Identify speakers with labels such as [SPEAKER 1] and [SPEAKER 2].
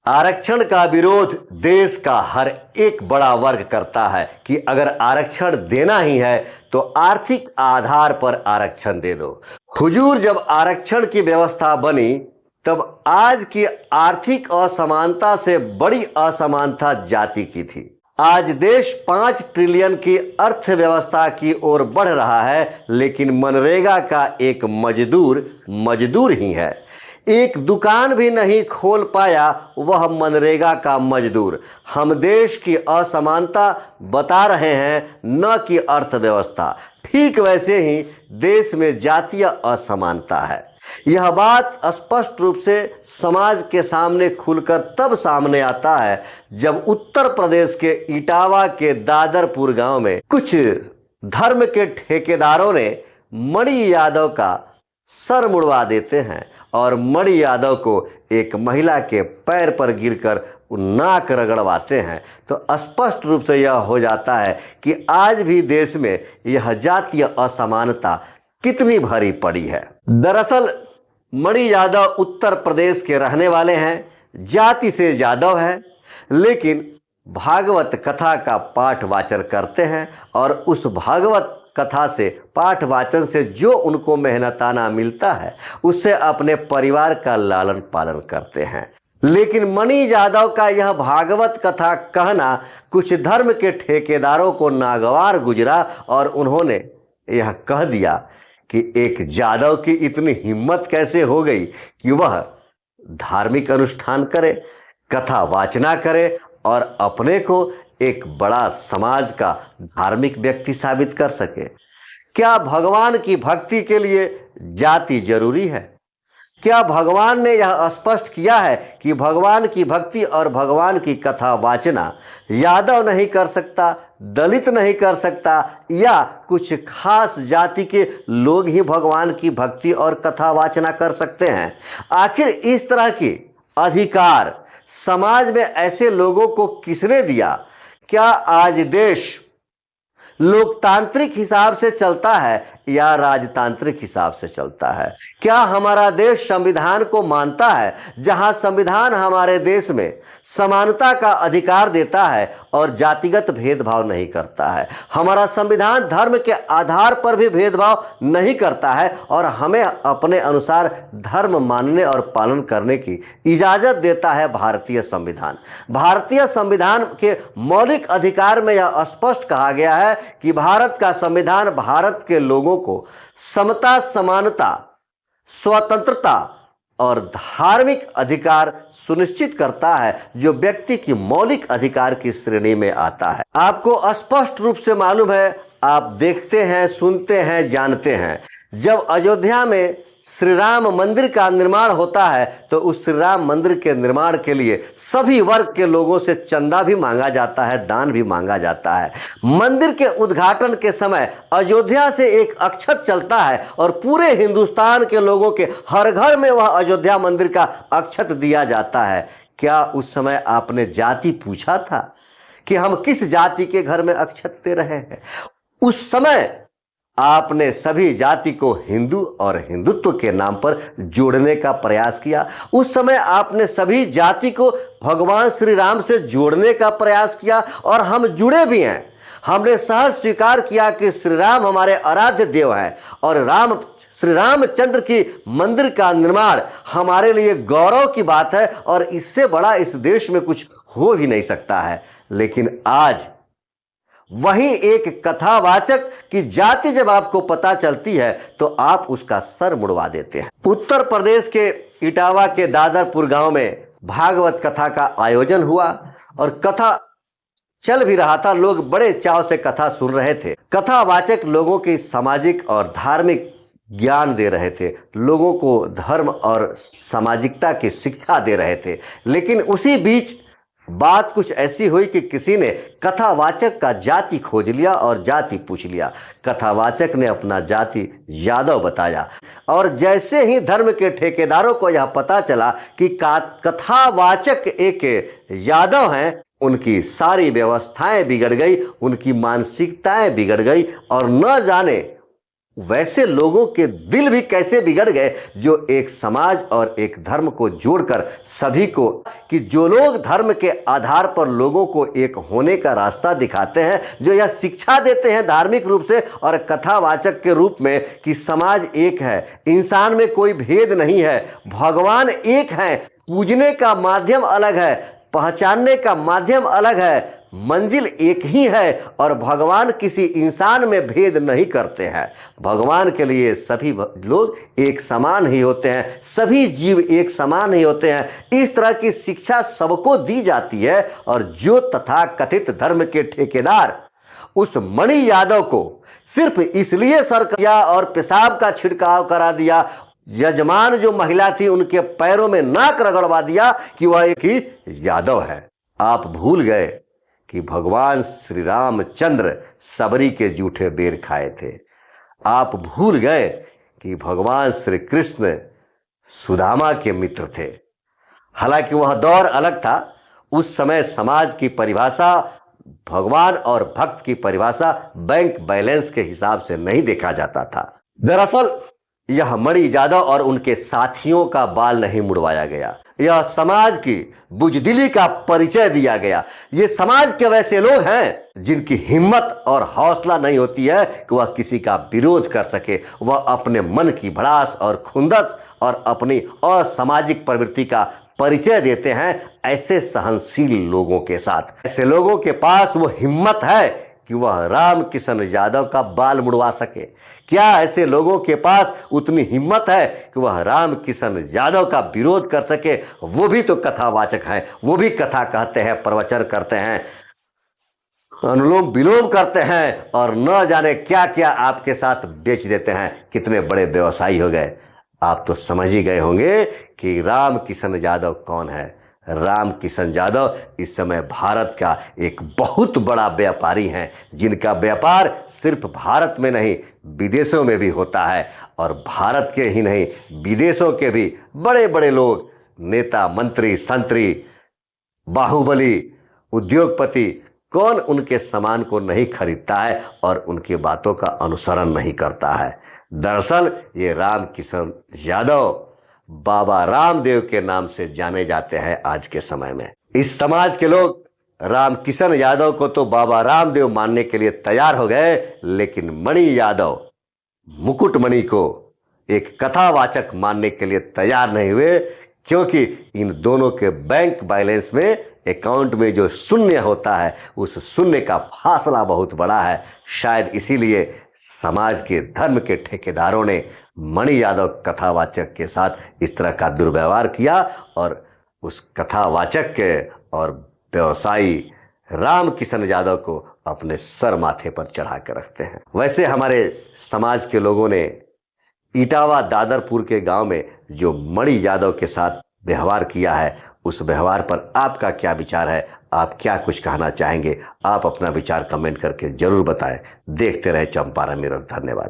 [SPEAKER 1] आरक्षण का विरोध देश का हर एक बड़ा वर्ग करता है कि अगर आरक्षण देना ही है तो आर्थिक आधार पर आरक्षण दे दो। हुजूर, जब आरक्षण की व्यवस्था बनी तब आज की आर्थिक असमानता से बड़ी असमानता जाति की थी। आज देश 5 ट्रिलियन की अर्थव्यवस्था की ओर बढ़ रहा है, लेकिन मनरेगा का एक मजदूर ही है। एक दुकान भी नहीं खोल पाया वह मनरेगा का मजदूर। हम देश की असमानता बता रहे हैं, न कि अर्थव्यवस्था। ठीक वैसे ही देश में जातीय असमानता है। यह बात स्पष्ट रूप से समाज के सामने खुलकर तब सामने आता है जब उत्तर प्रदेश के इटावा के दादरपुर गांव में कुछ धर्म के ठेकेदारों ने मणि यादव का सर मुड़वा देते हैं और मणि यादव को एक महिला के पैर पर गिरकर नाक रगड़वाते हैं। तो स्पष्ट रूप से यह हो जाता है कि आज भी देश में यह जातीय असमानता कितनी भरी पड़ी है। दरअसल मणि यादव उत्तर प्रदेश के रहने वाले हैं, जाति से यादव है, लेकिन भागवत कथा का पाठ वाचन करते हैं और उस भागवत कथा से, पाठ वाचन से जो उनको मेहनताना मिलता है उससे अपने परिवार का लालन पालन करते हैं। लेकिन मणि यादव का यह भागवत कथा कहना कुछ धर्म के ठेकेदारों को नागवार गुजरा और उन्होंने यह कह दिया कि एक यादव की इतनी हिम्मत कैसे हो गई कि वह धार्मिक अनुष्ठान करे, कथा वाचना करे और अपने को एक बड़ा समाज का धार्मिक व्यक्ति साबित कर सके। क्या भगवान की भक्ति के लिए जाति जरूरी है? क्या भगवान ने यह स्पष्ट किया है कि भगवान की भक्ति और भगवान की कथा वाचना यादव नहीं कर सकता, दलित नहीं कर सकता, या कुछ खास जाति के लोग ही भगवान की भक्ति और कथा वाचना कर सकते हैं? आखिर इस तरह की अधिकार समाज में ऐसे लोगों को किसने दिया? क्या आज देश लोकतांत्रिक हिसाब से चलता है या राजतांत्रिक हिसाब से चलता है? क्या हमारा देश संविधान को मानता है, जहां संविधान हमारे देश में समानता का अधिकार देता है और जातिगत भेदभाव नहीं करता है? हमारा संविधान धर्म के आधार पर भी भेदभाव नहीं करता है और हमें अपने अनुसार धर्म मानने और पालन करने की इजाजत देता है भारतीय संविधान। भारतीय संविधान के मौलिक अधिकार में यह स्पष्ट कहा गया है कि भारत का संविधान भारत के लोगों को समता, समानता, स्वतंत्रता और धार्मिक अधिकार सुनिश्चित करता है, जो व्यक्ति की मौलिक अधिकार की श्रेणी में आता है। आपको स्पष्ट रूप से मालूम है, आप देखते हैं, सुनते हैं, जानते हैं, जब अयोध्या में श्री राम मंदिर का निर्माण होता है तो उस श्री राम मंदिर के निर्माण के लिए सभी वर्ग के लोगों से चंदा भी मांगा जाता है, दान भी मांगा जाता है। मंदिर के उद्घाटन के समय अयोध्या से एक अक्षत चलता है और पूरे हिंदुस्तान के लोगों के हर घर में वह अयोध्या मंदिर का अक्षत दिया जाता है। क्या उस समय आपने जाति पूछा था कि हम किस जाति के घर में अक्षत दे रहे हैं? उस समय आपने सभी जाति को हिंदू और हिंदुत्व के नाम पर जोड़ने का प्रयास किया। उस समय आपने सभी जाति को भगवान श्री राम से जोड़ने का प्रयास किया और हम जुड़े भी हैं। हमने सहज स्वीकार किया कि श्री राम हमारे आराध्य देव हैं और श्री रामचंद्र की मंदिर का निर्माण हमारे लिए गौरव की बात है और इससे बड़ा इस देश में कुछ हो भी नहीं सकता है। लेकिन आज वहीं एक कथावाचक की जाति जब आपको पता चलती है तो आप उसका सर मुड़वा देते हैं। उत्तर प्रदेश के इटावा के दादरपुर गांव में भागवत कथा का आयोजन हुआ और कथा चल भी रहा था। लोग बड़े चाव से कथा सुन रहे थे। कथावाचक लोगों की सामाजिक और धार्मिक ज्ञान दे रहे थे, लोगों को धर्म और सामाजिकता की शिक्षा दे रहे थे। लेकिन उसी बीच बात कुछ ऐसी हुई कि किसी ने कथावाचक का जाति खोज लिया और जाति पूछ लिया। कथावाचक ने अपना जाति यादव बताया और जैसे ही धर्म के ठेकेदारों को यह पता चला कि कथावाचक एक यादव हैं, उनकी सारी व्यवस्थाएं बिगड़ गई, उनकी मानसिकताएं बिगड़ गई और न जाने वैसे लोगों के दिल भी कैसे बिगड़ गए जो एक समाज और एक धर्म को जोड़कर सभी को, कि जो लोग धर्म के आधार पर लोगों को एक होने का रास्ता दिखाते हैं, जो यह शिक्षा देते हैं धार्मिक रूप से और कथावाचक के रूप में कि समाज एक है, इंसान में कोई भेद नहीं है, भगवान एक है, पूजने का माध्यम अलग है, पहचानने का माध्यम अलग है, मंजिल एक ही है और भगवान किसी इंसान में भेद नहीं करते हैं। भगवान के लिए सभी लोग एक समान ही होते हैं, सभी जीव एक समान ही होते हैं। इस तरह की शिक्षा सबको दी जाती है और जो तथाकथित धर्म के ठेकेदार उस मणि यादव को सिर्फ इसलिए सर किया और पेशाब का छिड़काव करा दिया, यजमान जो महिला थी उनके पैरों में नाक रगड़वा दिया कि वह एक ही यादव है। आप भूल गए कि भगवान श्री रामचंद्र सबरी के जूठे बेर खाए थे। आप भूल गए कि भगवान श्री कृष्ण सुदामा के मित्र थे। हालांकि वह दौर अलग था। उस समय समाज की परिभाषा, भगवान और भक्त की परिभाषा बैंक बैलेंस के हिसाब से नहीं देखा जाता था। दरअसल यह मणि यादव और उनके साथियों का बाल नहीं मुड़वाया गया, यह समाज की बुजदिली का परिचय दिया गया। ये समाज के वैसे लोग हैं जिनकी हिम्मत और हौसला नहीं होती है कि वह किसी का विरोध कर सके। वह अपने मन की भड़ास और खुंदस और अपनी असामाजिक प्रवृत्ति का परिचय देते हैं ऐसे सहनशील लोगों के साथ। ऐसे लोगों के पास वो हिम्मत है कि वह राम किशन यादव का बाल मुड़वा सके। क्या ऐसे लोगों के पास उतनी हिम्मत है कि वह राम किशन यादव का विरोध कर सके? वो भी तो कथावाचक है, वो भी कथा कहते हैं, प्रवचन करते हैं, अनुलोम विलोम करते हैं और न जाने क्या क्या आपके साथ बेच देते हैं। कितने बड़े व्यवसायी हो गए। आप तो समझ ही गए होंगे कि राम किशन यादव कौन है। राम किशन यादव इस समय भारत का एक बहुत बड़ा व्यापारी हैं, जिनका व्यापार सिर्फ भारत में नहीं विदेशों में भी होता है। और भारत के ही नहीं विदेशों के भी बड़े बड़े लोग, नेता, मंत्री, संतरी, बाहुबली, उद्योगपति, कौन उनके सामान को नहीं खरीदता है और उनकी बातों का अनुसरण नहीं करता है। दरअसल ये राम किशन यादव बाबा रामदेव के नाम से जाने जाते हैं आज के समय में। इस समाज के लोग राम किशन यादव को तो बाबा रामदेव मानने के लिए तैयार हो गए, लेकिन मणि यादव, मुकुट मणि को एक कथावाचक मानने के लिए तैयार नहीं हुए, क्योंकि इन दोनों के बैंक बैलेंस में, अकाउंट में जो शून्य होता है, उस शून्य का फासला बहुत बड़ा है। शायद इसीलिए समाज के धर्म के ठेकेदारों ने मणि यादव कथावाचक के साथ इस तरह का दुर्व्यवहार किया और उस कथावाचक के और व्यवसायी राम किशन यादव को अपने सर माथे पर चढ़ा कर रखते हैं। वैसे हमारे समाज के लोगों ने इटावा दादरपुर के गांव में जो मणि यादव के साथ व्यवहार किया है, उस व्यवहार पर आपका क्या विचार है? आप क्या कुछ कहना चाहेंगे? आप अपना विचार कमेंट करके जरूर बताएं। देखते रहे चंपारण मिरर। धन्यवाद।